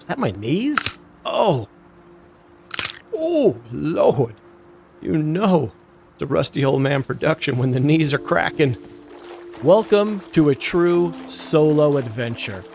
Is that my knees? Oh. Oh, Lord. You know, it's a Rusty Old Man production when the knees are cracking. Welcome to a true solo adventure.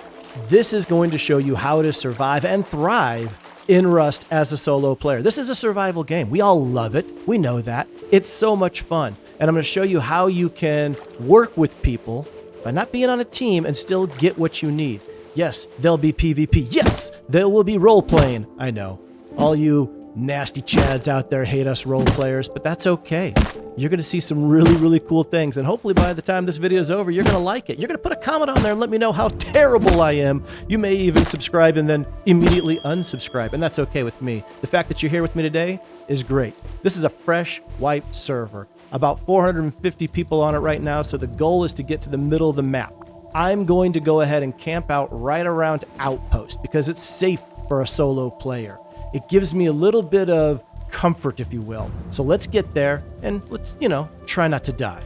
This is going to show you how to survive and thrive in Rust as a solo player. This is a survival game. We all love it. We know that. It's so much fun. And I'm going to show you how you can work with people by not being on a team and still get what you need. Yes, there'll be PvP. Yes, there will be role-playing. I know. All you nasty chads out there hate us role players, but that's okay. You're going to see some really, really cool things, and hopefully by the time this video is over, you're going to like it. You're going to put a comment on there and let me know how terrible I am. You may even subscribe and then immediately unsubscribe, and that's okay with me. The fact that you're here with me today is great. This is a fresh wipe server. About 450 people on it right now, so the goal is to get to the middle of the map. I'm going to go ahead and camp out right around Outpost because it's safe for a solo player. It gives me a little bit of comfort, if you will. So let's get there and let's, try not to die.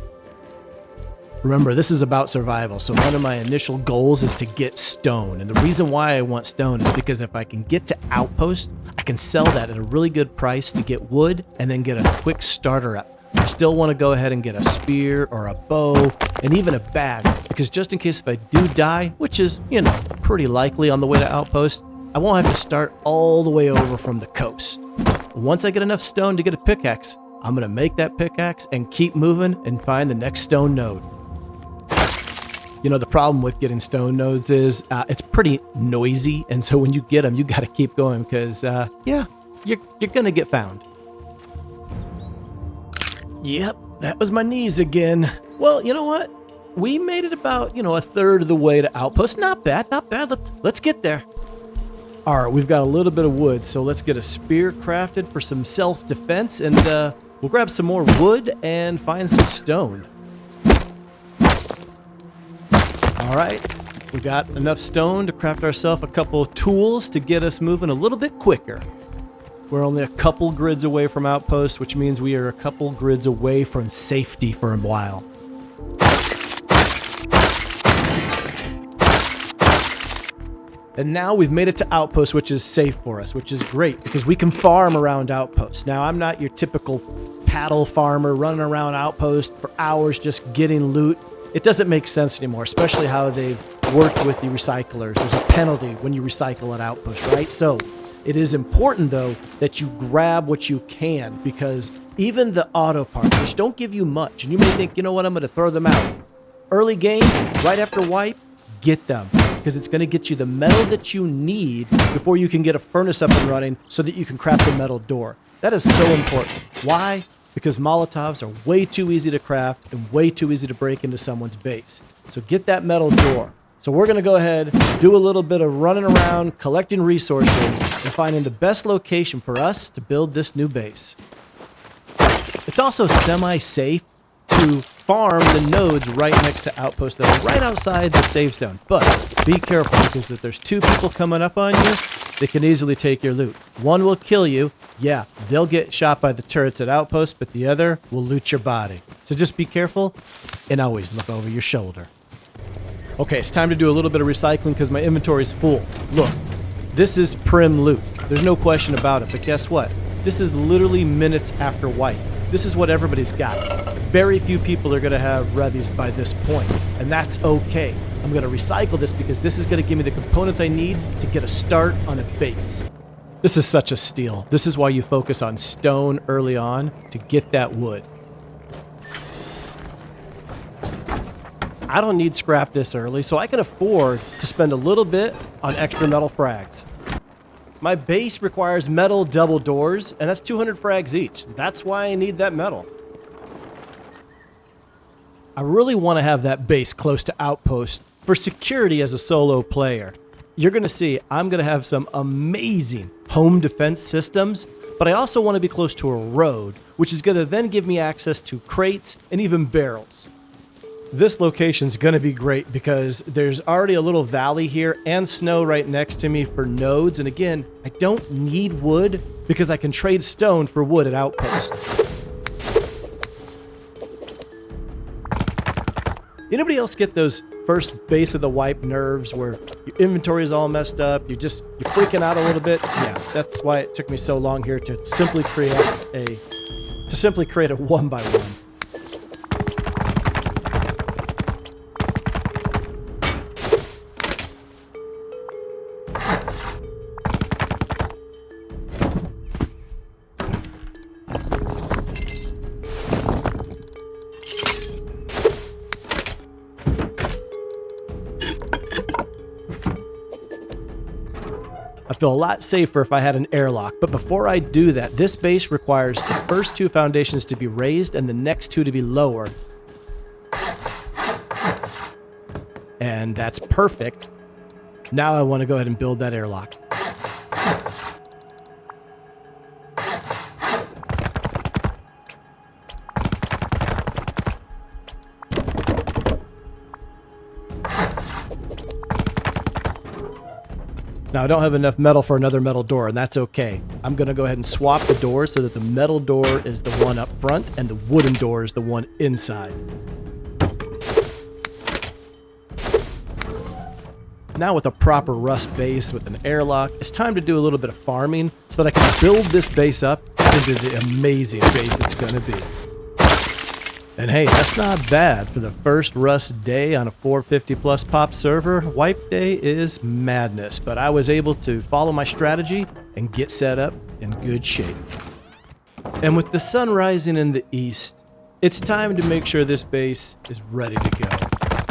Remember, this is about survival. So one of my initial goals is to get stone. And the reason why I want stone is because if I can get to Outpost, I can sell that at a really good price to get wood and then get a quick starter up. I still want to go ahead and get a spear or a bow and even a bag, because just in case if I do die, which is, pretty likely on the way to Outpost, I won't have to start all the way over from the coast. Once I get enough stone to get a pickaxe, I'm going to make that pickaxe and keep moving and find the next stone node. The problem with getting stone nodes is it's pretty noisy, and so when you get them, you got to keep going because, you're going to get found. Yep, that was my knees again. Well, you know what? We made it about, a third of the way to Outpost. Not bad, not bad. Let's get there. All right, we've got a little bit of wood, so let's get a spear crafted for some self-defense, and we'll grab some more wood and find some stone. All right, we got enough stone to craft ourselves a couple of tools to get us moving a little bit quicker. We're only a couple grids away from Outpost, which means we are a couple grids away from safety for a while. And now we've made it to Outpost, which is safe for us, which is great because we can farm around Outpost. Now, I'm not your typical paddle farmer running around Outpost for hours just getting loot. It doesn't make sense anymore, especially how they've worked with the recyclers. There's a penalty when you recycle at Outpost, right? So it is important, though, that you grab what you can, because even the auto parts, which don't give you much, and you may think, you know what, I'm going to throw them out. Early game, right after wipe, get them, because it's going to get you the metal that you need before you can get a furnace up and running so that you can craft a metal door. That is so important. Why? Because Molotovs are way too easy to craft and way too easy to break into someone's base. So get that metal door. So we're going to go ahead, do a little bit of running around, collecting resources, and finding the best location for us to build this new base. It's also semi-safe to farm the nodes right next to Outposts that are right outside the safe zone. But be careful, because if there's two people coming up on you, they can easily take your loot. One will kill you. Yeah, they'll get shot by the turrets at Outposts, but the other will loot your body. So just be careful and always look over your shoulder. Okay, it's time to do a little bit of recycling because my inventory is full. Look, this is prim loot. There's no question about it, but guess what? This is literally minutes after wipe. This is what everybody's got. Very few people are going to have revies by this point, and that's okay. I'm going to recycle this because this is going to give me the components I need to get a start on a base. This is such a steal. This is why you focus on stone early on to get that wood. I don't need scrap this early, so I can afford to spend a little bit on extra metal frags. My base requires metal double doors, and that's 200 frags each. That's why I need that metal. I really want to have that base close to Outpost for security as a solo player. You're going to see I'm going to have some amazing home defense systems, but I also want to be close to a road, which is going to then give me access to crates and even barrels. This location's going to be great because there's already a little valley here and snow right next to me for nodes. And again, I don't need wood because I can trade stone for wood at Outpost. Anybody else get those first base of the wipe nerves where your inventory is all messed up, you're freaking out a little bit? Yeah, that's why it took me so long here to simply create a one by one. I feel a lot safer if I had an airlock, but before I do that, this base requires the first 2 foundations to be raised and the next 2 to be lowered. And that's perfect. Now I want to go ahead and build that airlock. Now, I don't have enough metal for another metal door, and that's okay. I'm going to go ahead and swap the doors so that the metal door is the one up front and the wooden door is the one inside. Now with a proper rust base with an airlock, it's time to do a little bit of farming so that I can build this base up into the amazing base it's going to be. And hey, that's not bad for the first Rust day on a 450 plus pop server. Wipe day is madness, but I was able to follow my strategy and get set up in good shape. And with the sun rising in the east, it's time to make sure this base is ready to go.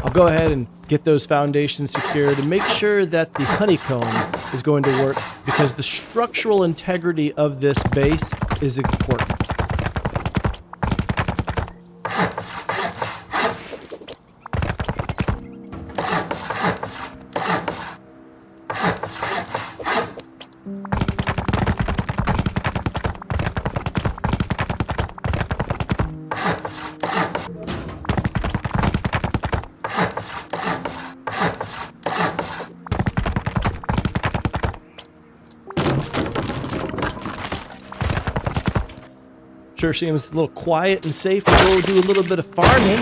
I'll go ahead and get those foundations secured and make sure that the honeycomb is going to work because the structural integrity of this base is important. Sure seems a little quiet and safe to go do a little bit of farming.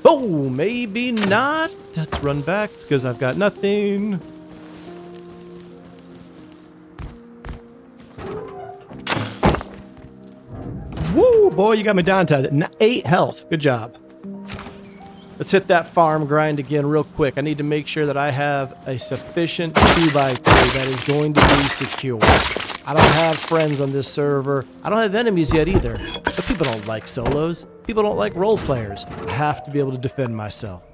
Oh, maybe not. Let's run back because I've got nothing. Woo, boy, you got me down to 8 health. Good job. Let's hit that farm grind again real quick. I need to make sure that I have a sufficient 2x2 that is going to be secure. I don't have friends on this server. I don't have enemies yet either. But people don't like solos. People don't like role players. I have to be able to defend myself.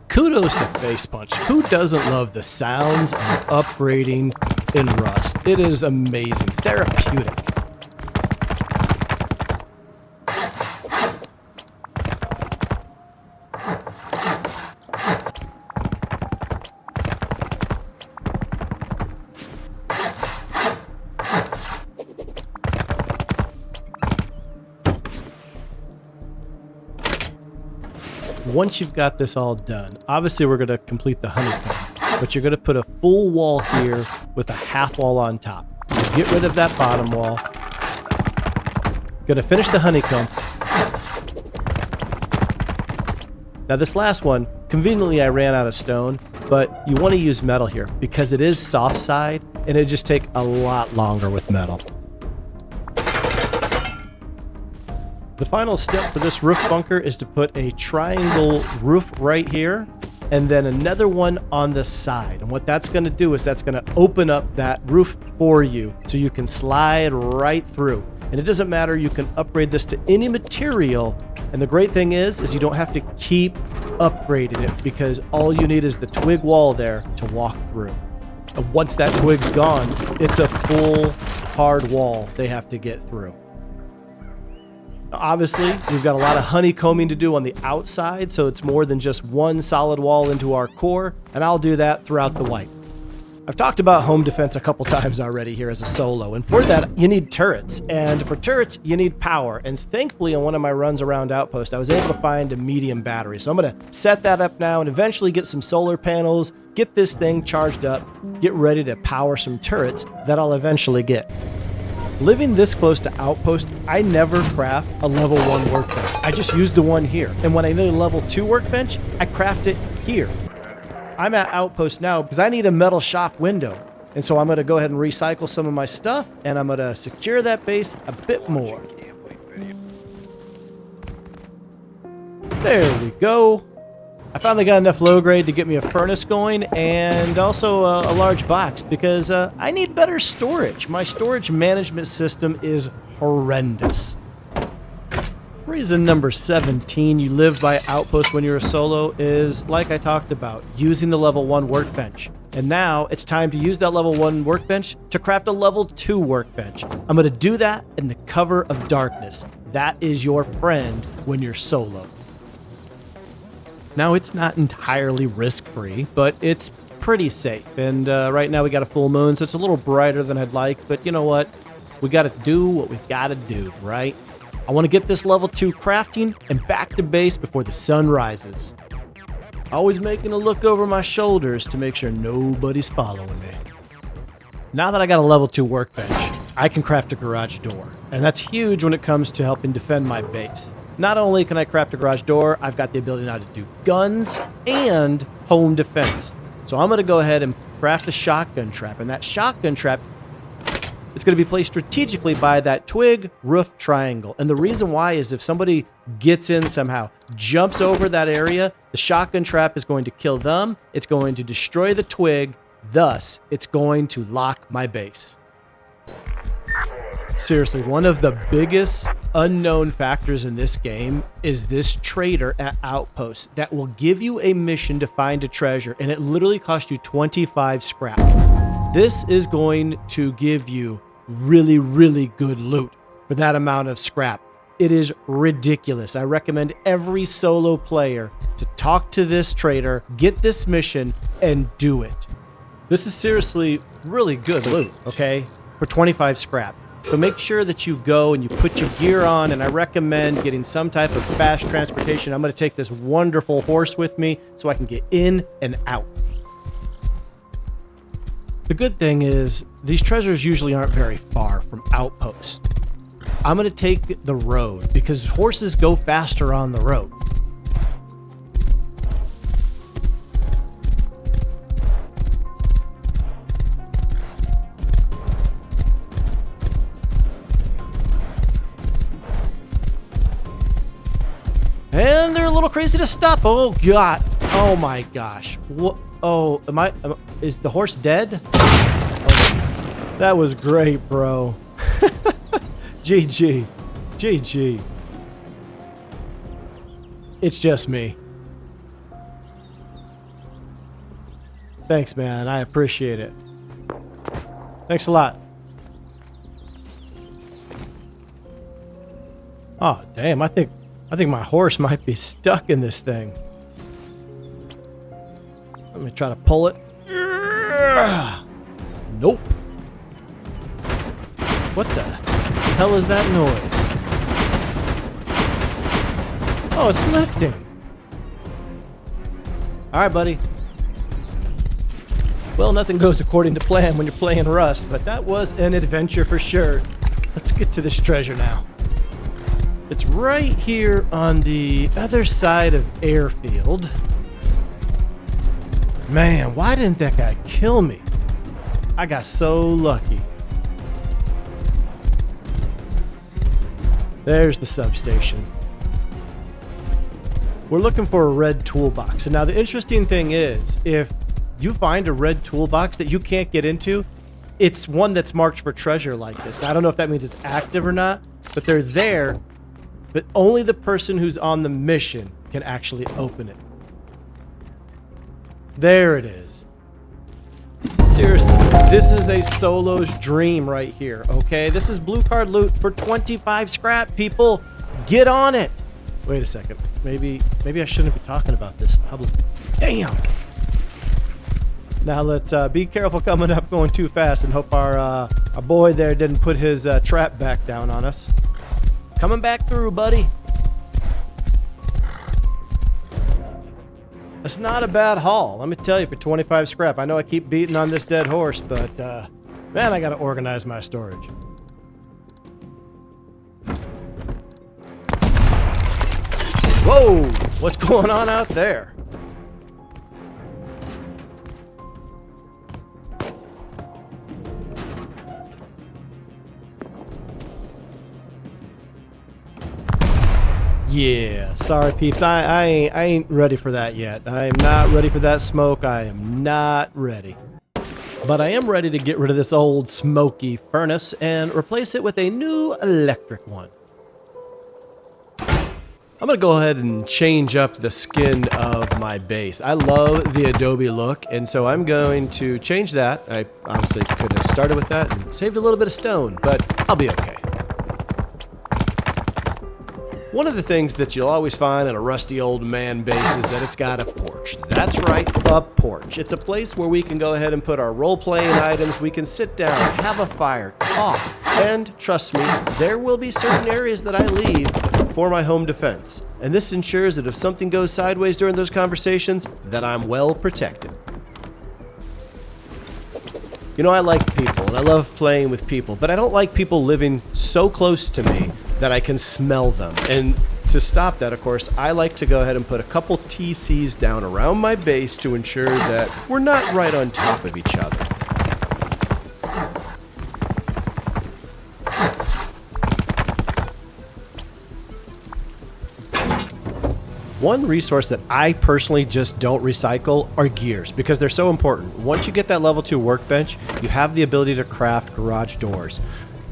Kudos to Face Punch. Who doesn't love the sounds of upgrading in Rust? It is amazing. Therapeutic. Once you've got this all done, obviously we're going to complete the honeycomb, but you're going to put a full wall here with a half wall on top. So get rid of that bottom wall. Going to finish the honeycomb. Now this last one, conveniently I ran out of stone, but you want to use metal here because it is soft side and it just take a lot longer with metal. The final step for this roof bunker is to put a triangle roof right here and then another one on the side. And what that's going to do is that's going to open up that roof for you so you can slide right through. And it doesn't matter, you can upgrade this to any material. And the great thing is you don't have to keep upgrading it because all you need is the twig wall there to walk through. And once that twig's gone, it's a full hard wall they have to get through. Obviously, we've got a lot of honeycombing to do on the outside, so it's more than just one solid wall into our core, and I'll do that throughout the wipe. I've talked about home defense a couple times already here as a solo, and for that, you need turrets, and for turrets, you need power, and thankfully on one of my runs around Outpost, I was able to find a medium battery, so I'm going to set that up now and eventually get some solar panels, get this thing charged up, get ready to power some turrets that I'll eventually get. Living this close to outpost, I never craft a level 1 workbench. I just use the one here. And when I need a level 2 workbench, I craft it here. I'm at outpost now because I need a metal shop window. And so I'm going to go ahead and recycle some of my stuff, and I'm going to secure that base a bit more. There we go. I finally got enough low grade to get me a furnace going, and also a large box because I need better storage. My storage management system is horrendous. Reason number 17 you live by outpost when you're a solo is, like I talked about, using the level 1 workbench. And now it's time to use that level 1 workbench to craft a level 2 workbench. I'm going to do that in the cover of darkness. That is your friend when you're solo. Now, it's not entirely risk-free, but it's pretty safe. And right now we got a full moon, so it's a little brighter than I'd like. But you know what? We got to do what we got to do, right? I want to get this level 2 crafting and back to base before the sun rises. Always making a look over my shoulders to make sure nobody's following me. Now that I got a level 2 workbench, I can craft a garage door. And that's huge when it comes to helping defend my base. Not only can I craft a garage door, I've got the ability now to do guns and home defense. So I'm going to go ahead and craft a shotgun trap. And that shotgun trap, it's going to be placed strategically by that twig roof triangle. And the reason why is if somebody gets in somehow, jumps over that area, the shotgun trap is going to kill them. It's going to destroy the twig. Thus, it's going to lock my base. Seriously, one of the biggest unknown factors in this game is this trader at Outpost that will give you a mission to find a treasure, and it literally costs you 25 scrap. This is going to give you really, really good loot for that amount of scrap. It is ridiculous. I recommend every solo player to talk to this trader, get this mission, and do it. This is seriously really good loot, okay, for 25 scrap. So make sure that you go and you put your gear on, and I recommend getting some type of fast transportation. I'm going to take this wonderful horse with me so I can get in and out. The good thing is these treasures usually aren't very far from Outpost. I'm going to take the road because horses go faster on the road. And they're a little crazy to stop. Oh, God. Oh, my gosh. What? Oh, is the horse dead? Oh, that was great, bro. GG. GG. It's just me. Thanks, man. I appreciate it. Thanks a lot. Oh, damn. I think my horse might be stuck in this thing. Let me try to pull it. Nope. What the hell is that noise? Oh, it's lifting. All right, buddy. Well, nothing goes according to plan when you're playing Rust, but that was an adventure for sure. Let's get to this treasure now. It's right here on the other side of Airfield. Man, why didn't that guy kill me? I got so lucky. There's the substation. We're looking for a red toolbox. And now the interesting thing is, if you find a red toolbox that you can't get into, it's one that's marked for treasure like this. Now, I don't know if that means it's active or not, but they're there, but only the person who's on the mission can actually open it. There it is. Seriously, this is a solo's dream right here, okay? This is blue card loot for 25 scrap, people. Get on it. Wait a second. Maybe I shouldn't be talking about this publicly. Damn. Now let's be careful coming up going too fast and hope our boy there didn't put his trap back down on us. Coming back through, buddy. That's not a bad haul, let me tell you, for 25 scrap. I know I keep beating on this dead horse, but man, I gotta organize my storage. Whoa! What's going on out there? Yeah, sorry peeps, I ain't ready for that yet. I am not ready for that smoke. I am not ready. But I am ready to get rid of this old smoky furnace and replace it with a new electric one. I'm going to go ahead and change up the skin of my base. I love the Adobe look, and so I'm going to change that. I obviously could have started with that and saved a little bit of stone, but I'll be okay. One of the things that you'll always find in a rusty old man base is that it's got a porch. That's right, a porch. It's a place where we can go ahead and put our role-playing items, we can sit down, have a fire, talk, and trust me, there will be certain areas that I leave for my home defense. And this ensures that if something goes sideways during those conversations, that I'm well protected. You know, I like people, and I love playing with people, but I don't like people living so close to me that I can smell them. And to stop that, of course, I like to go ahead and put a couple TCs down around my base to ensure that we're not right on top of each other. One resource that I personally just don't recycle are gears, because they're so important. Once you get that level 2 workbench, you have the ability to craft garage doors.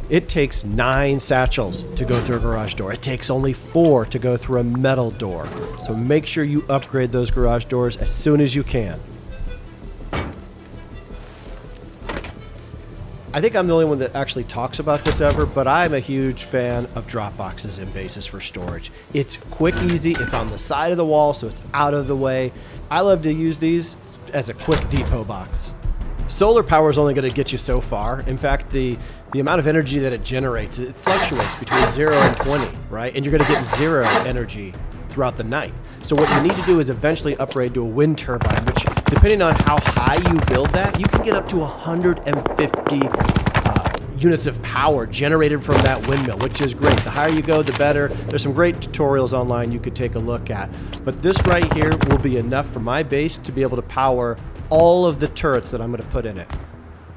It takes 9 satchels to go through a garage door. It takes only 4 to go through a metal door. So make sure you upgrade those garage doors as soon as you can. I think I'm the only one that actually talks about this ever, but I'm a huge fan of drop boxes and bases for storage. It's quick, easy, it's on the side of the wall, so it's out of the way. I love to use these as a quick depot box. Solar power is only going to get you so far. In fact, the amount of energy that it generates, it fluctuates between 0 and 20, right? And you're going to get 0 energy throughout the night. So what you need to do is eventually upgrade to a wind turbine, which, depending on how high you build that, you can get up to 150 units of power generated from that windmill, which is great. The higher you go, the better. There's some great tutorials online you could take a look at. But this right here will be enough for my base to be able to power all of the turrets that I'm going to put in it.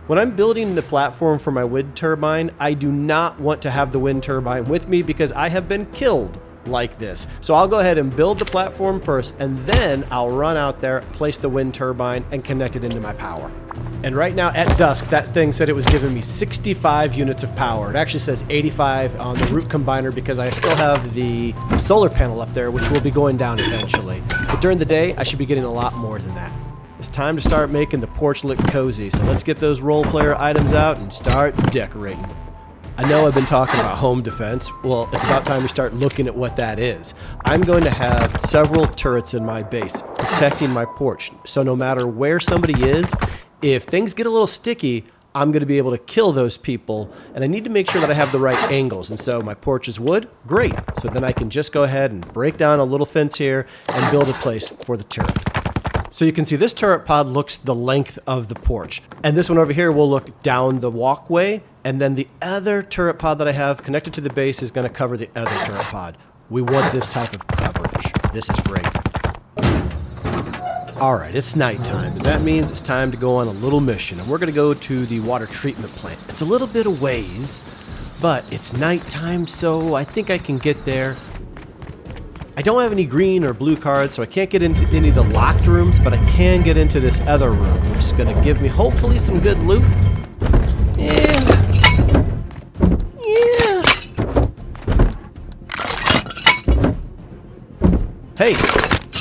When I'm building the platform for my wind turbine, I do not want to have the wind turbine with me because I have been killed like this. So I'll go ahead and build the platform first, and then I'll run out there, place the wind turbine, and connect it into my power. And right now at dusk, that thing said it was giving me 65 units of power. It actually says 85 on the root combiner because I still have the solar panel up there, which will be going down eventually. But during the day, I should be getting a lot more than that. It's time to start making the porch look cozy, so let's get those role player items out and start decorating. I know I've been talking about home defense. Well, it's about time we start looking at what that is. I'm going to have several turrets in my base protecting my porch, so no matter where somebody is, if things get a little sticky, I'm going to be able to kill those people, and I need to make sure that I have the right angles. And so my porch is wood, great. So then I can just go ahead and break down a little fence here and build a place for the turret. So you can see this turret pod looks the length of the porch. And this one over here will look down the walkway. And then the other turret pod that I have connected to the base is going to cover the other turret pod. We want this type of coverage. This is great. All right, it's nighttime, and that means it's time to go on a little mission. And we're going to go to the water treatment plant. It's a little bit of ways, but it's nighttime, so I think I can get there. I don't have any green or blue cards, so I can't get into any of the locked rooms, but I can get into this other room, which is going to give me hopefully some good loot. Yeah. Hey,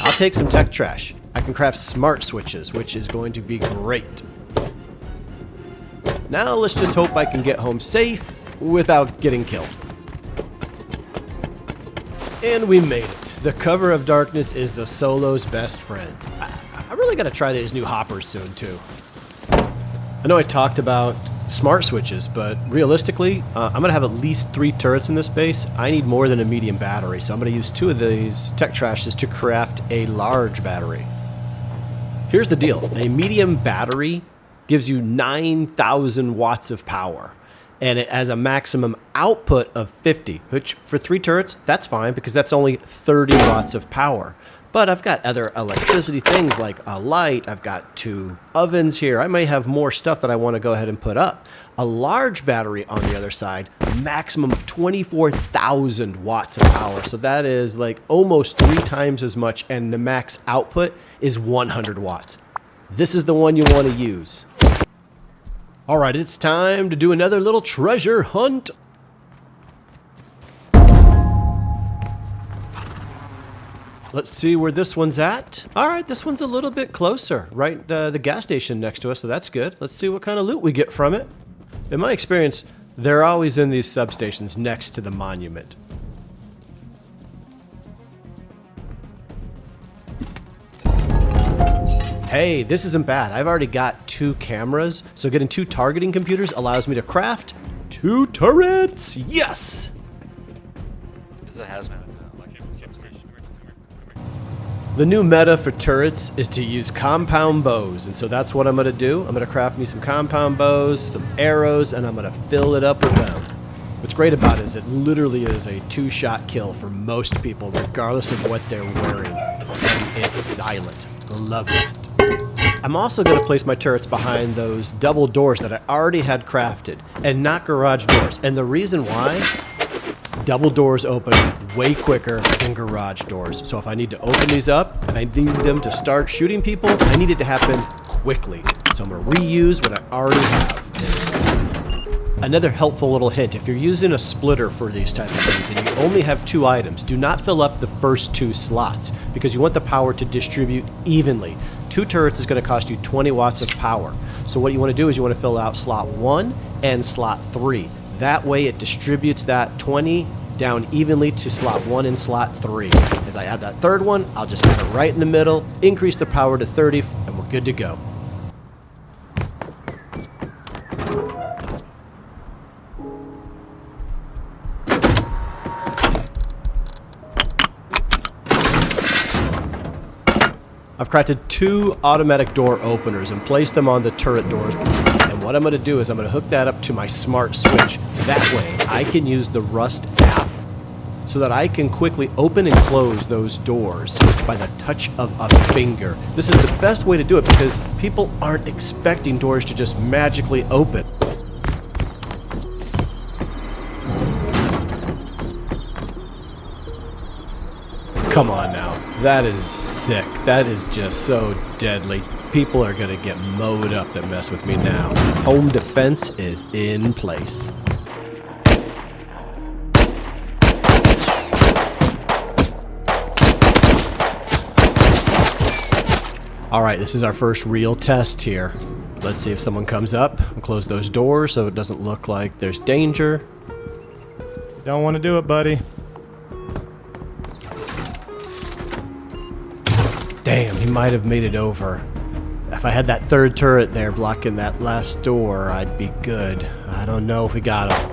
I'll take some tech trash. I can craft smart switches, which is going to be great. Now let's just hope I can get home safe without getting killed. And we made it. The cover of darkness is the solo's best friend. I really got to try these new hoppers soon, too. I know I talked about smart switches, but realistically, I'm going to have at least 3 turrets in this base. I need more than a medium battery, so I'm going to use 2 of these tech trashes to craft a large battery. Here's the deal. A medium battery gives you 9,000 watts of power. And it has a maximum output of 50, which for 3 turrets, that's fine because that's only 30 watts of power. But I've got other electricity things like a light. I've got 2 ovens here. I may have more stuff that I want to go ahead and put up. A large battery on the other side, maximum of 24,000 watts of power. So that is like almost 3 times as much, and the max output is 100 watts. This is the one you want to use. All right, it's time to do another little treasure hunt. Let's see where this one's at. All right, this one's a little bit closer, right? The gas station next to us, so that's good. Let's see what kind of loot we get from it. In my experience, they're always in these substations next to the monument. Hey, this isn't bad. I've already got 2 cameras, so getting 2 targeting computers allows me to craft 2 turrets. Yes! It's a hazmat. The new meta for turrets is to use compound bows, and so that's what I'm going to do. I'm going to craft me some compound bows, some arrows, and I'm going to fill it up with them. What's great about it is it literally is a 2-shot kill for most people, regardless of what they're wearing. And it's silent. Love it. I'm also going to place my turrets behind those double doors that I already had crafted, and not garage doors. And the reason why? Double doors open way quicker than garage doors. So if I need to open these up and I need them to start shooting people, I need it to happen quickly. So I'm going to reuse what I already have. Another helpful little hint, if you're using a splitter for these type of things and you only have 2 items, do not fill up the first 2 slots because you want the power to distribute evenly. 2 turrets is going to cost you 20 watts of power. So what you want to do is you want to fill out slot 1 and slot 3. That way it distributes that 20 down evenly to slot 1 and slot 3. As I add that 3rd one, I'll just put it right in the middle, increase the power to 30, and we're good to go. I've crafted 2 automatic door openers and placed them on the turret doors. And what I'm going to do is I'm going to hook that up to my smart switch. That way I can use the Rust app so that I can quickly open and close those doors by the touch of a finger. This is the best way to do it because people aren't expecting doors to just magically open. Come on now. That is sick. That is just so deadly. People are going to get mowed up that mess with me now. Home defense is in place. All right, this is our first real test here. Let's see if someone comes up and close those doors so it doesn't look like there's danger. Don't want to do it, buddy. Damn, he might have made it over. If I had that 3rd turret there blocking that last door, I'd be good. I don't know if we got him.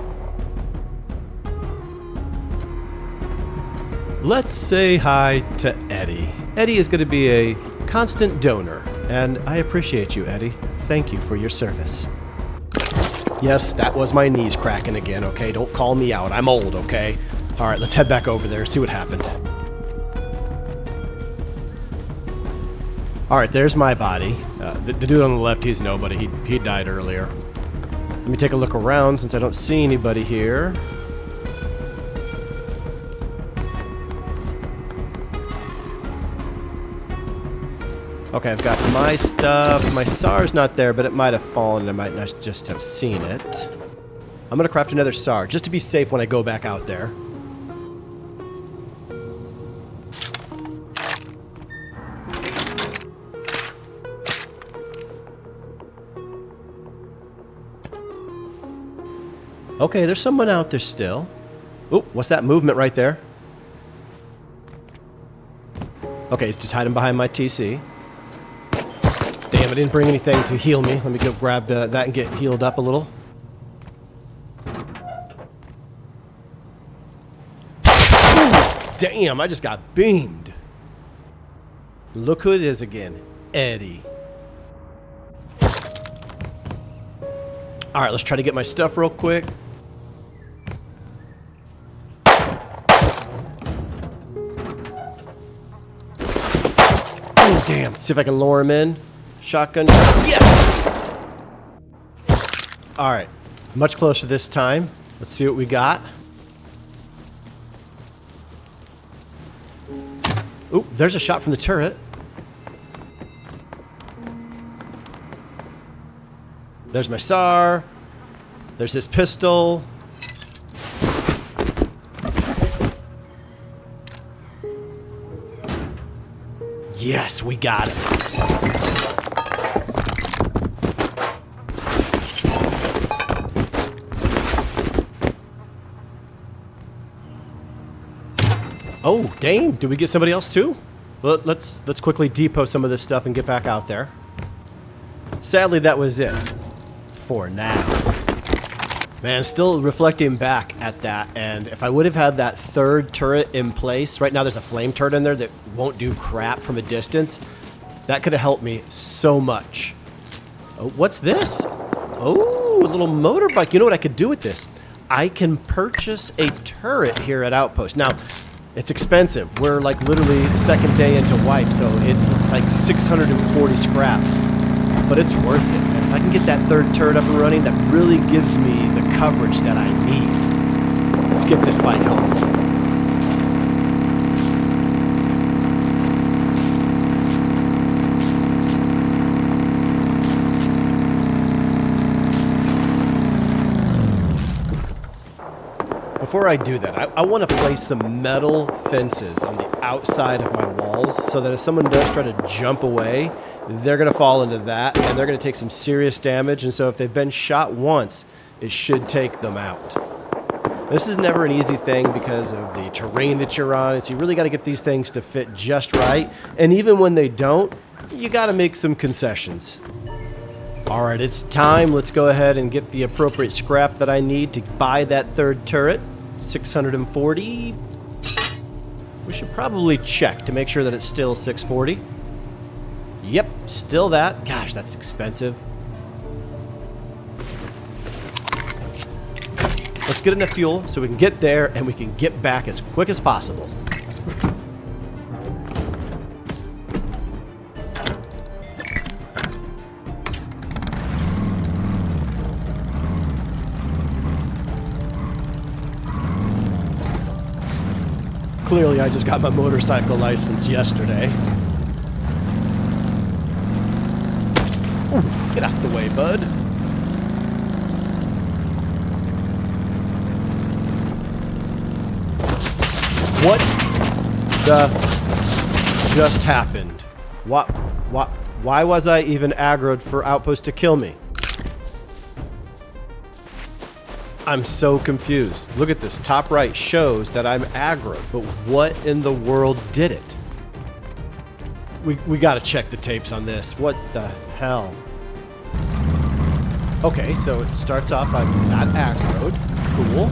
Let's say hi to Eddie. Eddie is going to be a constant donor, and I appreciate you, Eddie. Thank you for your service. Yes, that was my knees cracking again, okay? Don't call me out. I'm old, okay? All right, let's head back over there, see what happened. All right, there's my body. The dude on the left, he's nobody. He died earlier. Let me take a look around since I don't see anybody here. Okay, I've got my stuff. My SAR's not there, but it might have fallen. I might not just have seen it. I'm going to craft another SAR just to be safe when I go back out there. Okay, there's someone out there still. Oh, what's that movement right there? Okay, he's just hiding behind my TC. Damn, I didn't bring anything to heal me. Let me go grab that and get healed up a little. Damn, I just got beamed. Look who it is again. Eddie. All right, let's try to get my stuff real quick. Oh, damn. See if I can lure him in. Shotgun. Yes! All right. Much closer this time. Let's see what we got. Ooh, there's a shot from the turret. There's my SAR. There's his pistol. Yes, we got it. Oh, dang. Did we get somebody else too? Well, let's quickly depot some of this stuff and get back out there. Sadly, that was it. For now. Man, still reflecting back at that, and if I would have had that third turret in place, right now there's a flame turret in there that won't do crap from a distance. That could have helped me so much. Oh, what's this? Oh, a little motorbike. You know what I could do with this? I can purchase a turret here at Outpost. Now, it's expensive. We're like literally the second day into wipe, so it's like 640 scrap. But it's worth it. And if I can get that third turret up and running, that really gives me the coverage that I need. Let's get this bike home. Before I do that, I want to place some metal fences on the outside of my walls so that if someone does try to jump away, they're going to fall into that and they're going to take some serious damage. And so if they've been shot once, it should take them out. This is never an easy thing because of the terrain that you're on. So you really got to get these things to fit just right. And even when they don't, you got to make some concessions. All right, it's time. Let's go ahead and get the appropriate scrap that I need to buy that third turret. 640. We should probably check to make sure that it's still 640. Yep, still that. Gosh, that's expensive. Let's get enough fuel so we can get there and we can get back as quick as possible. Clearly, I just got my motorcycle license yesterday. Ooh, get out the way, bud. What the just happened? Why was I even aggroed for Outpost to kill me? I'm so confused. Look at this. Top right shows that I'm aggro, but what in the world did it? We gotta check the tapes on this. What the hell? Okay, so it starts off, I'm not aggroed. Cool.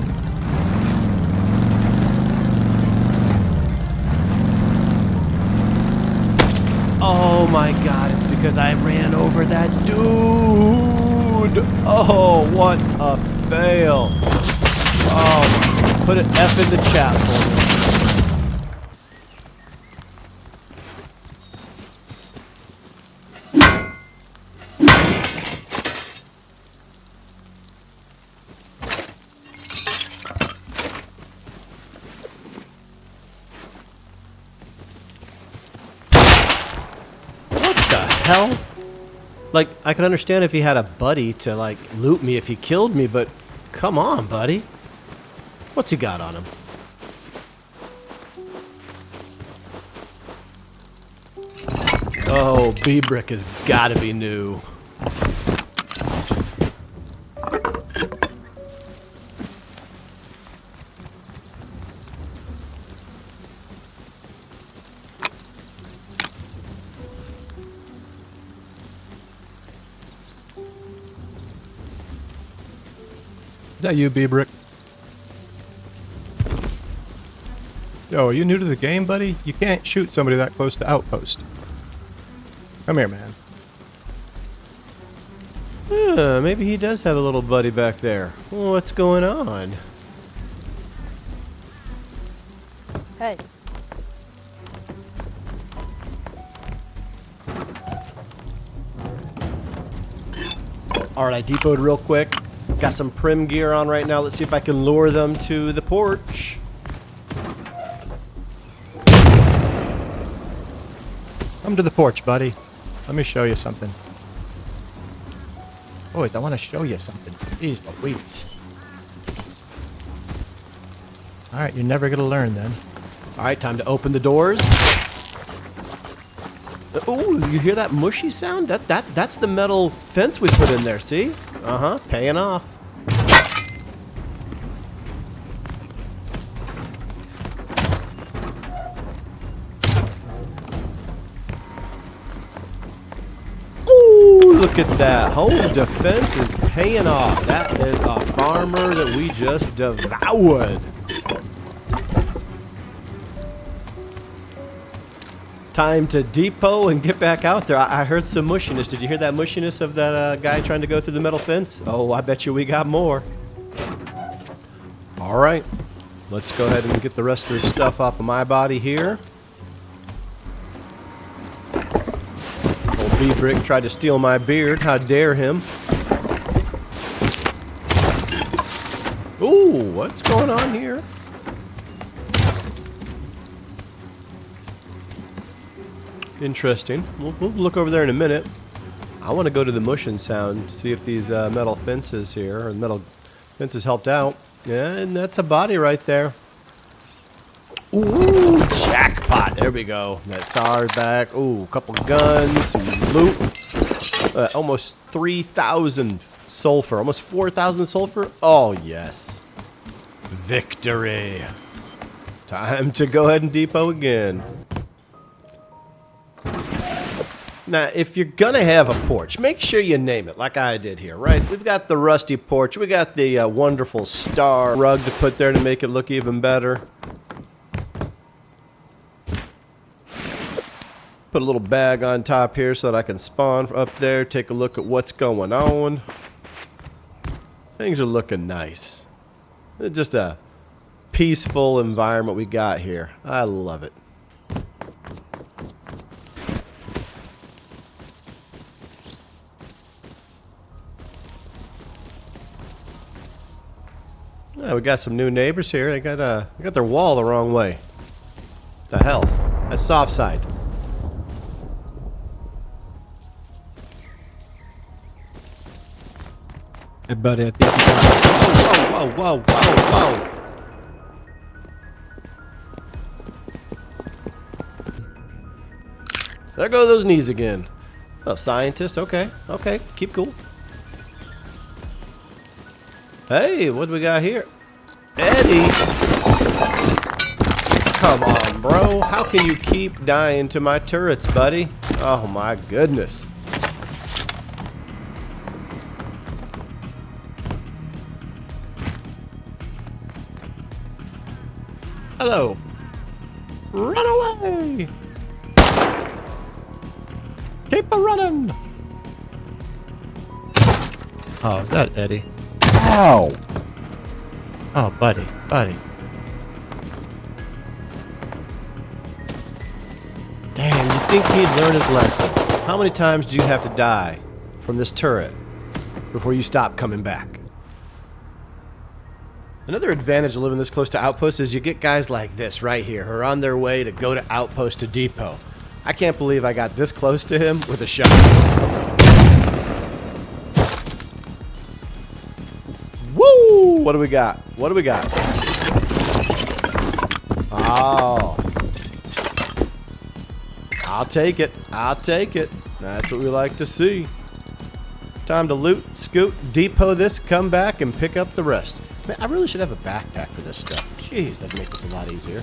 Oh my god, it's because I ran over that dude! Oh, what a fail. Oh, put an F in the chat for me. What the hell? Like, I could understand if he had a buddy to, like, loot me if he killed me, but come on, buddy. What's he got on him? Oh, B-Brick has got to be new. Is that you, B-Brick? Yo, are you new to the game, buddy? You can't shoot somebody that close to Outpost. Come here, man. Maybe he does have a little buddy back there. What's going on? Hey. Alright, I depoted real quick. Got some prim gear on right now. Let's see if I can lure them to the porch. Come to the porch, buddy. Let me show you something. Boys, I want to show you something. Jeez Louise. Alright, you're never going to learn then. Alright, time to open the doors. Ooh, you hear that mushy sound? That's the metal fence we put in there, see? Uh-huh, paying off. Ooh, look at that. Home defense is paying off. That is a farmer that we just devoured. Time to depot and get back out there. I heard some mushiness. Did you hear that mushiness of that guy trying to go through the metal fence? Oh, I bet you we got more. All right. Let's go ahead and get the rest of this stuff off of my body here. Old B-Brick tried to steal my beard. How dare him. Ooh, what's going on here? Interesting. We'll look over there in a minute. I want to go to the mushing sound, see if these metal fences here, or metal fences helped out. Yeah, and that's a body right there. Ooh, jackpot. There we go. That SAR's back. Ooh, a couple guns, some loot. Almost 3,000 sulfur. Almost 4,000 sulfur. Oh, yes. Victory. Time to go ahead and depot again. Now, if you're gonna have a porch, make sure you name it like I did here, right? We've got the rusty porch. We got the wonderful star rug to put there to make it look even better. Put a little bag on top here so that I can spawn up there, take a look at what's going on. Things are looking nice. It's just a peaceful environment we got here. I love it. Yeah, we got some new neighbors here. They got their wall the wrong way. The hell? That's soft side. Hey, buddy, I think you got... Whoa. There go those knees again. Oh, scientist. Okay. Keep cool. Hey, what do we got here? Eddie! Come on, bro. How can you keep dying to my turrets, buddy? Oh, my goodness. Hello. Run away! Keep a-running! Oh, is that Eddie? Ow! Oh, buddy. Damn, you think he'd learn his lesson? How many times do you have to die from this turret before you stop coming back? Another advantage of living this close to outposts is you get guys like this right here who are on their way to go to outpost to depot. I can't believe I got this close to him with a shot. Woo! What do we got? Oh. I'll take it. That's what we like to see. Time to loot, scoot, depot this, come back, and pick up the rest. Man, I really should have a backpack for this stuff. Jeez, that'd make this a lot easier.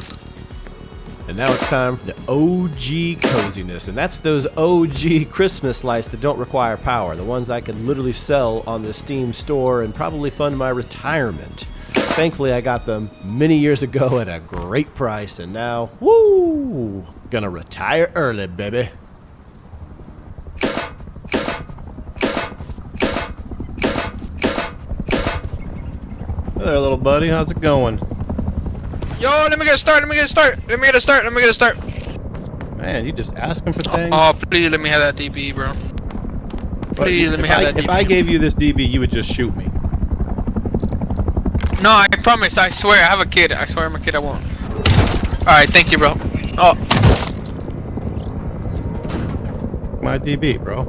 And now it's time for the OG coziness, and that's those OG Christmas lights that don't require power, the ones I can literally sell on the Steam store and probably fund my retirement. Thankfully, I got them many years ago at a great price, and now, woo, gonna retire early, baby. Hey there, little buddy. How's it going? Yo, let me get a start. Let me get a start. Let me get a start. Let me get a start. Man, you just asking for things? Oh, please let me have that DB, bro. But Please let me have that DB. If I gave you this DB, you would just shoot me. No, I promise. I swear. I have a kid. I swear I'm a kid. I won't. Alright, thank you, bro. Oh. My DB, bro.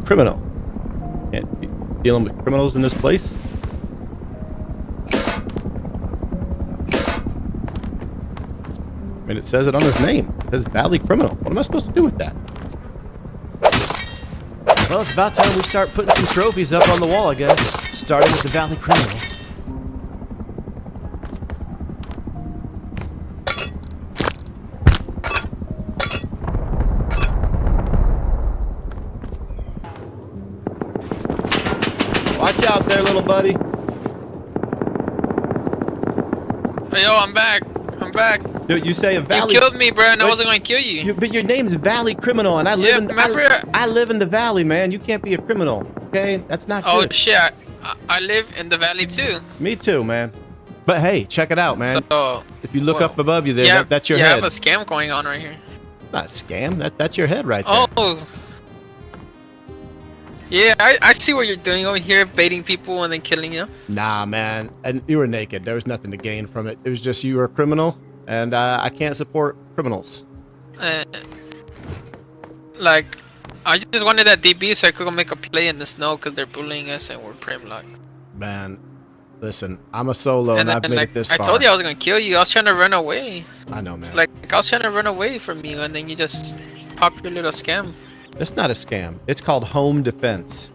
Criminal. Can't be dealing with criminals in this place. I mean, it says it on his name. It says Valley Criminal. What am I supposed to do with that? Well, it's about time we start putting some trophies up on the wall, I guess. Starting with the Valley Criminal. Watch out there, little buddy. Hey, yo, I'm back. I'm back. Dude, you say a Valley... You killed me, bro, and I Wait, wasn't going to kill you. But your name's Valley Criminal, and I live Yeah, in... remember- I live in the Valley, man. You can't be a criminal, okay? That's not Oh, good. shit. I live in the valley, too. Me too, man. But hey, check it out, man. So, If you look whoa. up above you there, yeah, that's your yeah, I head. have a scam going on right here. Not a scam. That's your head right there. Oh. Yeah, I see what you're doing over here, baiting people and then killing you. Nah, man. And you were naked. There was nothing to gain from it. It was just you were a criminal, and I can't support criminals. Like, I just wanted that DB so I could go make a play in the snow because they're bullying us and we're prim locked. Man, listen, I'm a solo, and I've made it this I far. told you I was gonna kill you. I was trying to run away. I know, man. Like, I was trying to run away from you, and then you just pop your little scam. It's not a scam. It's called home defense.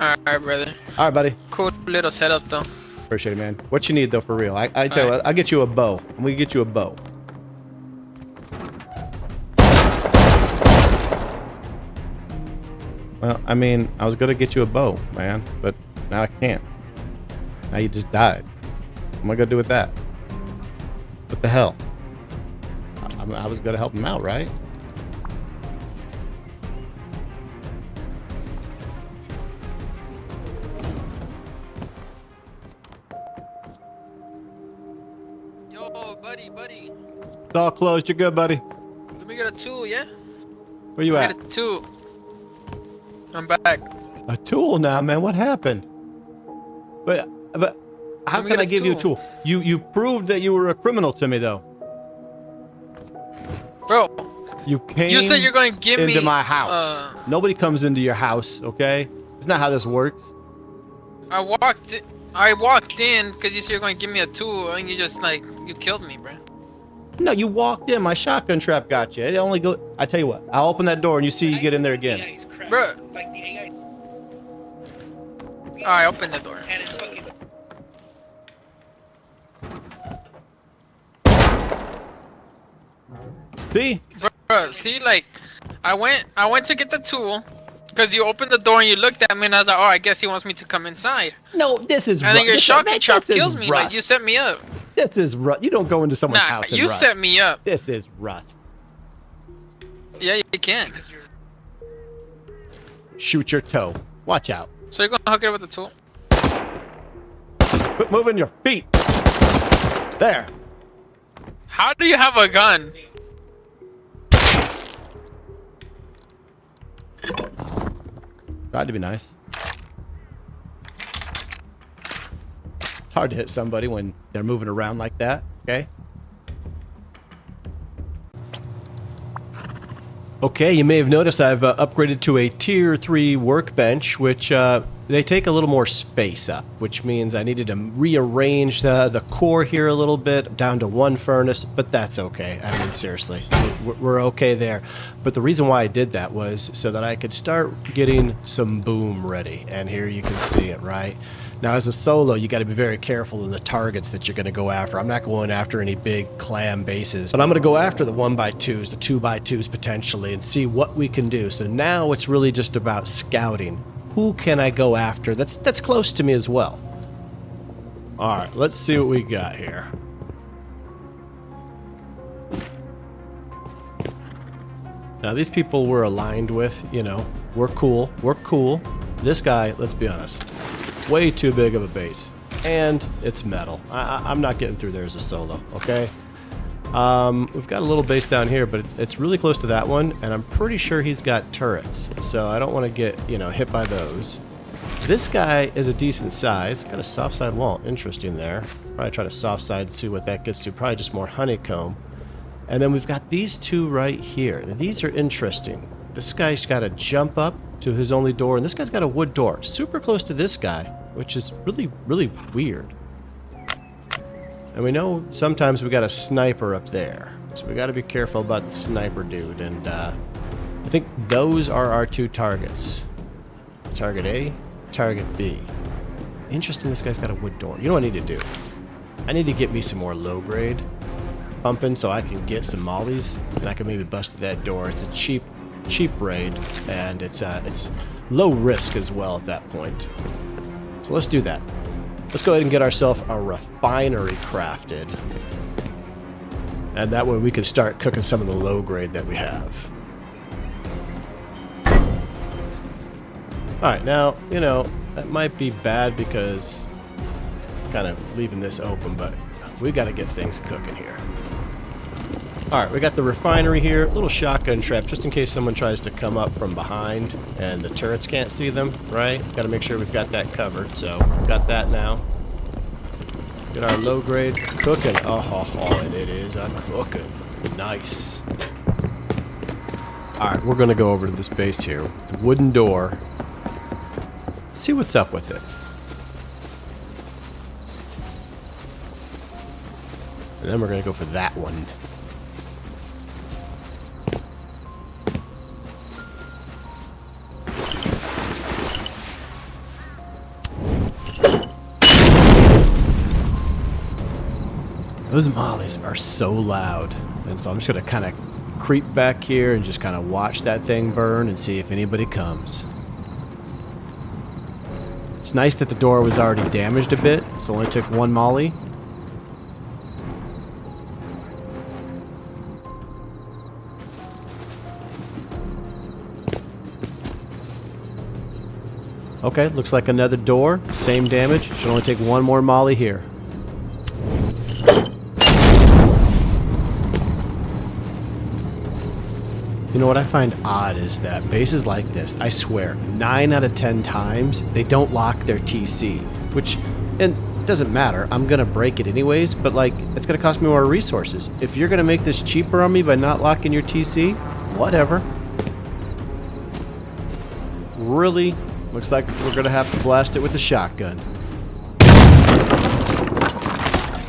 Alright, brother. All right, buddy. Cool little setup, though. Appreciate it, man. What you need, though, for real? I tell you, I'll get you a bow. I'm gonna get you a bow. Well, I mean, I was gonna get you a bow, man, but now I can't. Now you just died. What am I gonna do with that? What the hell? I was gonna help him out, right? Yo, buddy. It's all closed. You're good, buddy. Let me get a tool, yeah? Where you at? Get a tool. I'm back. A tool now, man. What happened? But how Let me can get I a give you a tool? You proved that you were a criminal to me, though. Bro, You came you said you're going to give me... into my house. Nobody comes into your house, okay? It's not how this works. I walked in because you said you're going to give me a tool, and you just, like, you killed me, bro. No, you walked in. My shotgun trap got you. It only go. I tell you what. I'll open that door and you see you get in there again. Bro. Alright, open the door. See? Bro, see, like, I went to get the tool because you opened the door and you looked at me and I was like, oh, I guess he wants me to come inside. No, this is. And then your shotgun trap this is kills me. Rust. Like, you set me up. This is rust. You don't go into someone's Nah, house and you rust. set me up. This is rust. Yeah, you can. Shoot your toe. Watch out. So you're gonna hook it up with the tool? Quit moving your feet. There. How do you have a gun? Tried to be nice. It's hard to hit somebody when they're moving around like that, okay? Okay, you may have noticed I've upgraded to a tier 3 workbench, which they take a little more space up, which means I needed to rearrange the core here a little bit, down to one furnace, but that's okay. I mean, seriously, we're okay there. But the reason why I did that was so that I could start getting some boom ready, and here you can see it, right? Now, as a solo, you got to be very careful in the targets that you're going to go after. I'm not going after any big clam bases, but I'm going to go after the 1x2s, the 2x2s potentially, and see what we can do. So now it's really just about scouting. Who can I go after that's close to me as well? All right, let's see what we got here. Now, these people we're aligned with, you know, we're cool. We're cool. This guy, let's be honest, way too big of a base. And it's metal. I'm not getting through there as a solo, okay? We've got a little base down here, but it's really close to that one, and I'm pretty sure he's got turrets, so I don't want to get, you know, hit by those. This guy is a decent size. Got a soft side wall. Interesting there. Probably try to soft side, see what that gets to. Probably just more honeycomb. And then we've got these two right here. Now, these are interesting. This guy's got to jump up to his only door, and this guy's got a wood door. Super close to this guy, which is really, really weird. And we know sometimes we got a sniper up there. So we got to be careful about the sniper dude. And I think those are our two targets. Target A, target B. Interesting, this guy's got a wood door. You know what I need to do? I need to get me some more low grade pumping so I can get some mollies and I can maybe bust through that door. It's a cheap raid, and it's low risk as well at that point. So let's do that. Let's go ahead and get ourselves a refinery crafted, and that way we can start cooking some of the low grade that we have. Alright, now, you know, that might be bad because kind of leaving this open, but we got to get things cooking here. Alright, we got the refinery here, little shotgun trap just in case someone tries to come up from behind and the turrets can't see them, right? Got to make sure we've got that covered, so we've got that now. Get our low grade cooking. Oh, and it is a cooking. Nice. Alright, we're going to go over to this base here. The wooden door. See what's up with it. And then we're going to go for that one. Those mollies are so loud. And so I'm just going to kind of creep back here and just kind of watch that thing burn and see if anybody comes. It's nice that the door was already damaged a bit, so it only took one molly. Okay, looks like another door. Same damage. Should only take one more molly here. You know what I find odd is that bases like this, I swear, 9 out of 10 times, they don't lock their TC. Which, it doesn't matter. I'm going to break it anyways, but like, it's going to cost me more resources. If you're going to make this cheaper on me by not locking your TC, whatever. Really? Looks like we're going to have to blast it with the shotgun.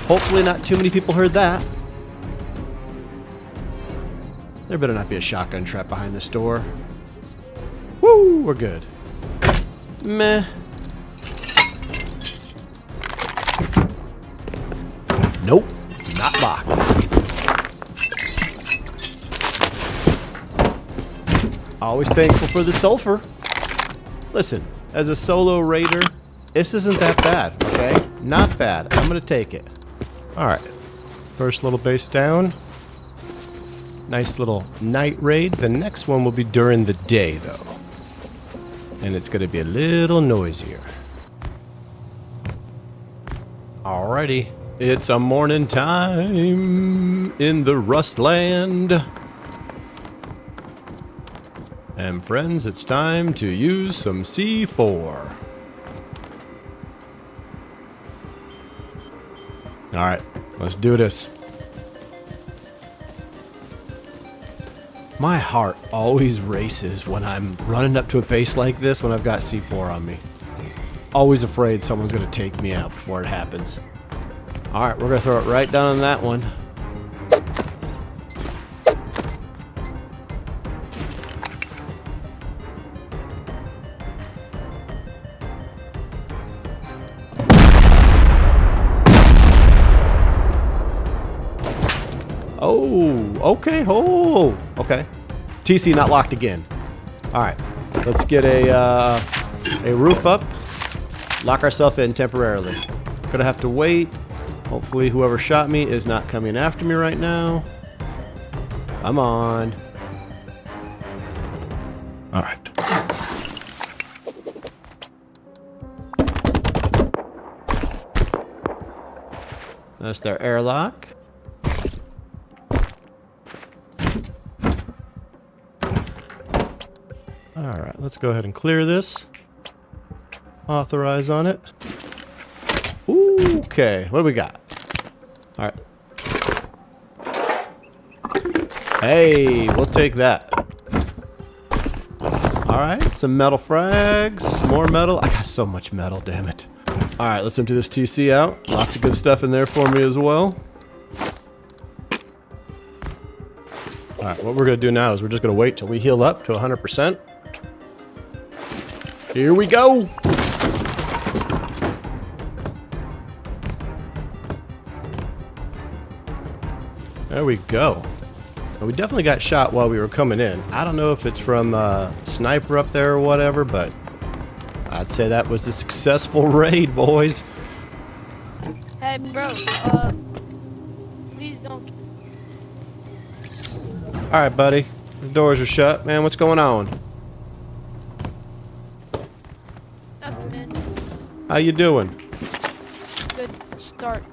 Hopefully not too many people heard that. There better not be a shotgun trap behind this door. Woo! We're good. Meh. Nope. Not locked. Always thankful for the sulfur. Listen, as a solo raider, this isn't that bad, okay? Not bad. I'm gonna take it. Alright. First little base down. Nice little night raid. The next one will be during the day, though. And it's going to be a little noisier. Alrighty. It's a morning time in the Rustland. And friends, it's time to use some C4. Alright, let's do this. My heart always races when I'm running up to a base like this when I've got C4 on me. Always afraid someone's going to take me out before it happens. Alright, we're going to throw it right down on that one. Oh, okay. Oh, okay. TC not locked again. All right, let's get a roof up. Lock ourselves in temporarily. Gonna have to wait. Hopefully, whoever shot me is not coming after me right now. Come on. All right. That's their airlock. All right, let's go ahead and clear this. Authorize on it. Okay, what do we got? All right. Hey, we'll take that. All right, some metal frags, more metal. I got so much metal, damn it. All right, let's empty this TC out. Lots of good stuff in there for me as well. All right, what we're gonna do now is we're just gonna wait till we heal up to 100%. Here we go. There we go. Now, we definitely got shot while we were coming in. I don't know if it's from sniper up there or whatever, but I'd say that was a successful raid, boys. Hey, bro. Please don't. All right, buddy. The doors are shut. Man, what's going on? Nothing, man. How you doing? Good start.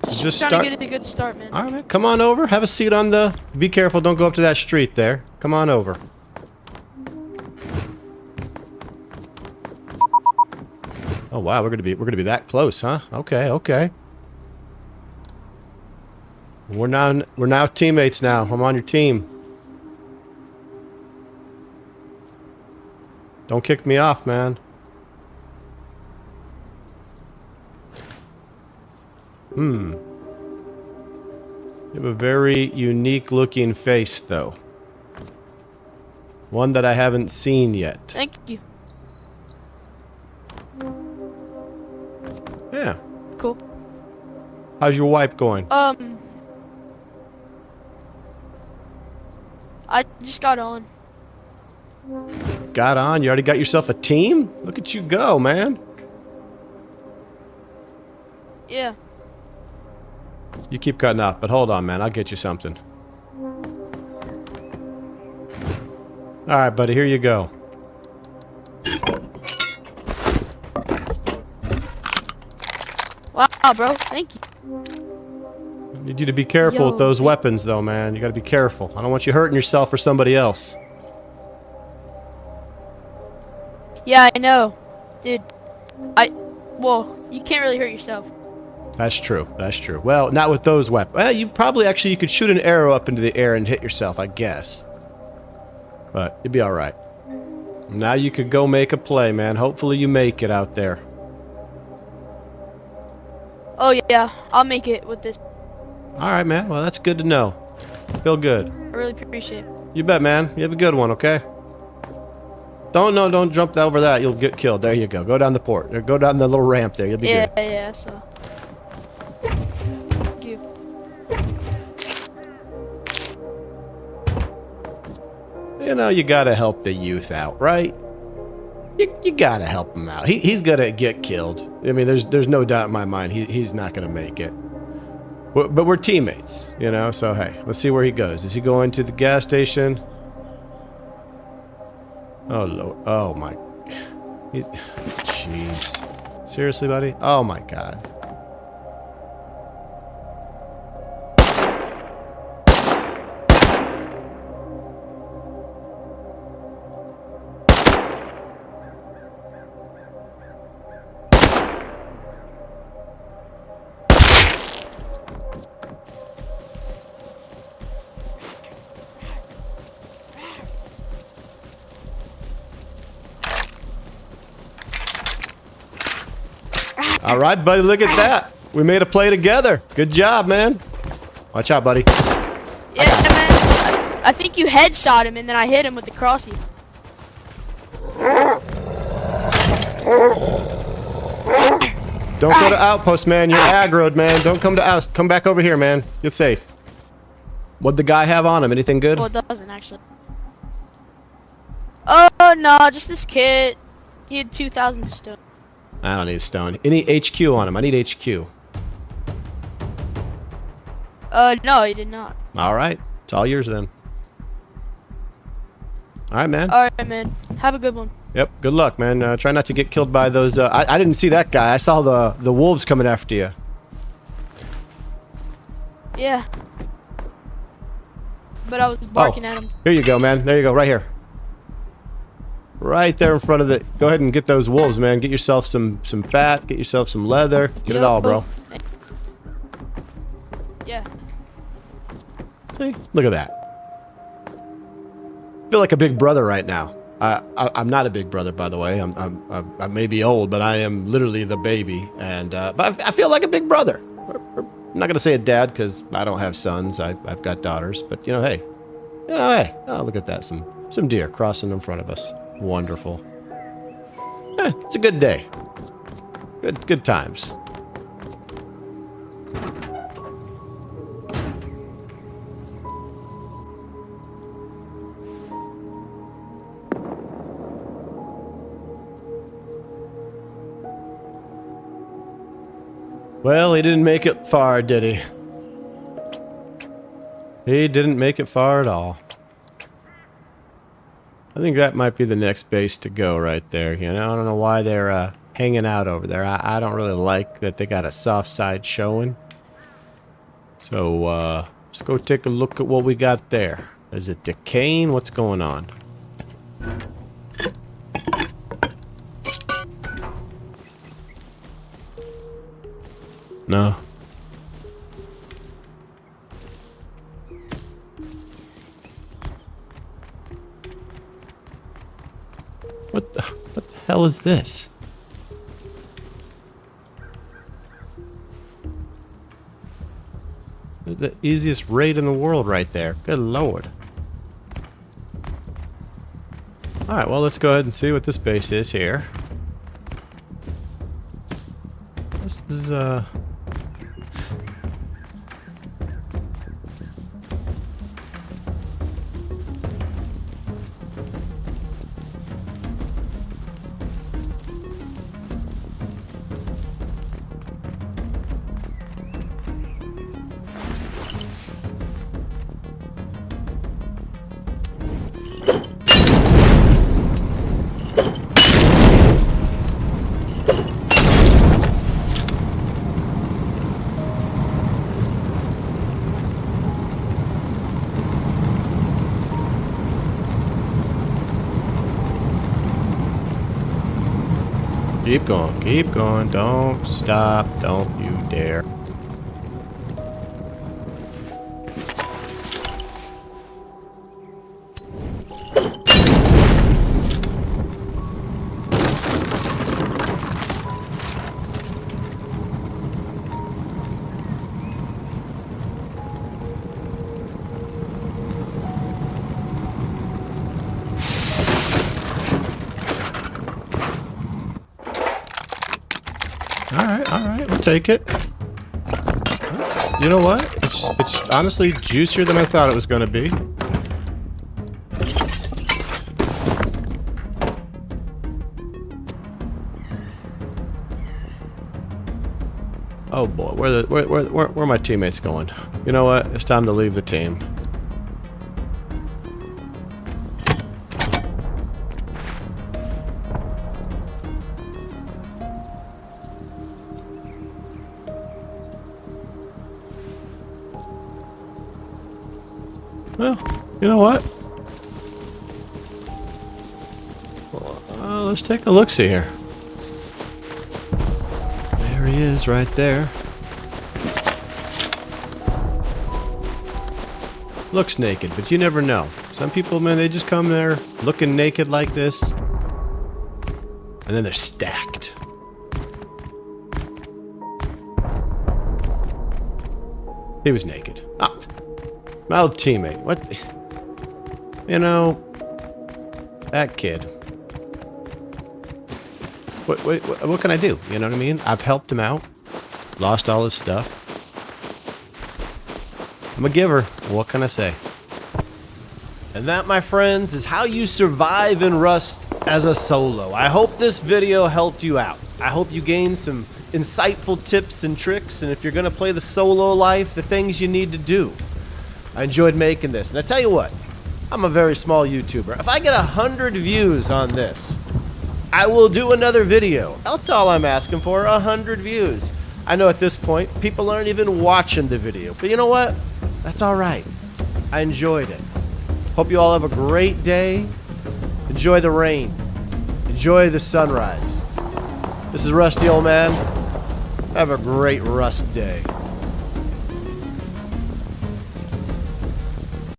Just Trying start. to get a good start, man. All right, man. Come on over. Have a seat on the... Be careful. Don't go up to that street there. Come on over. Oh, wow. We're gonna be that close, huh? Okay, okay. We're now teammates now. I'm on your team. Don't kick me off, man. You have a very unique looking face, though. One that I haven't seen yet. Thank you. Yeah. Cool. How's your wipe going? I just got on. Got on? You already got yourself a team? Look at you go, man. Yeah. You keep cutting off, but hold on, man. I'll get you something. Alright, buddy. Here you go. Wow, bro. Thank you. I need you to be careful with those weapons, though, man. You gotta be careful. I don't want you hurting yourself or somebody else. Yeah, I know. Dude. Well, you can't really hurt yourself. That's true. That's true. Well, not with those weapons. Well, you probably actually you could shoot an arrow up into the air and hit yourself, I guess. But you'll be all right. Now you could go make a play, man. Hopefully you make it out there. Oh, yeah. I'll make it with this. All right, man. Well, that's good to know. Feel good. I really appreciate it. You bet, man. You have a good one, okay? Don't jump over that. You'll get killed. There you go. Go down the port. Or go down the little ramp there. You'll be good. Yeah, so. Thank you. You know, you gotta help the youth out, right? You gotta help him out. He's gonna get killed. I mean, there's no doubt in my mind he's not gonna make it. But we're teammates, you know. So hey, let's see where he goes. Is he going to the gas station? Oh Lord! Oh my! Jeez! Seriously, buddy? Oh my God! All right, buddy, look at that. We made a play together. Good job, man. Watch out, buddy. Yeah, man. I think you headshot him and then I hit him with the crossy. Don't go to outpost, man. You're aggroed, man. Don't come to out. Come back over here, man. Get safe. What'd the guy have on him? Anything good? Well, it doesn't actually. Oh, no, just this kid. He had 2,000 stone. I don't need stone. Any HQ on him? I need HQ. No, he did not. All right. It's all yours then. All right, man. All right, man. Have a good one. Yep. Good luck, man. Try not to get killed by those. I didn't see that guy. I saw the wolves coming after you. Yeah. But I was barking at him. Here you go, man. There you go. Right here. Right there in front of the. Go ahead and get those wolves, man. Get yourself some fat. Get yourself some leather. Get it all, bro. Yeah. See? Look at that. I feel like a big brother right now. I'm not a big brother, by the way. I may be old, but I am literally the baby. And but I feel like a big brother. I'm not gonna say a dad because I don't have sons. I've got daughters. But hey. Oh, look at that. Some deer crossing in front of us. Wonderful. It's a good day. Good times. Well, he didn't make it far, did he? He didn't make it far at all. I think that might be the next base to go right there. I don't know why they're hanging out over there. I don't really like that they got a soft side showing. So, let's go take a look at what we got there. Is it decaying? What's going on? No. What the hell is this? The easiest raid in the world right there. Good lord. Alright, well, let's go ahead and see what this base is here. This is, keep going, don't stop, don't you dare. Alright, we'll take it. You know what? It's honestly juicier than I thought it was gonna be. Oh boy, where are my teammates going? You know what? It's time to leave the team. Well, you know what? Let's take a look-see here. There he is, right there. Looks naked, but you never know. Some people, man, they just come there looking naked like this, and then they're stacked. He was naked. Ah. My old teammate. What? You know, that kid. What can I do? You know what I mean? I've helped him out. Lost all his stuff. I'm a giver. What can I say? And that, my friends, is how you survive in Rust as a solo. I hope this video helped you out. I hope you gained some insightful tips and tricks, and if you're going to play the solo life, the things you need to do. I enjoyed making this, and I tell you what, I'm a very small YouTuber. If I get 100 views on this, I will do another video. That's all I'm asking for, 100 views. I know at this point, people aren't even watching the video. But you know what? That's all right. I enjoyed it. Hope you all have a great day. Enjoy the rain. Enjoy the sunrise. This is Rusty Old Man. Have a great Rust day.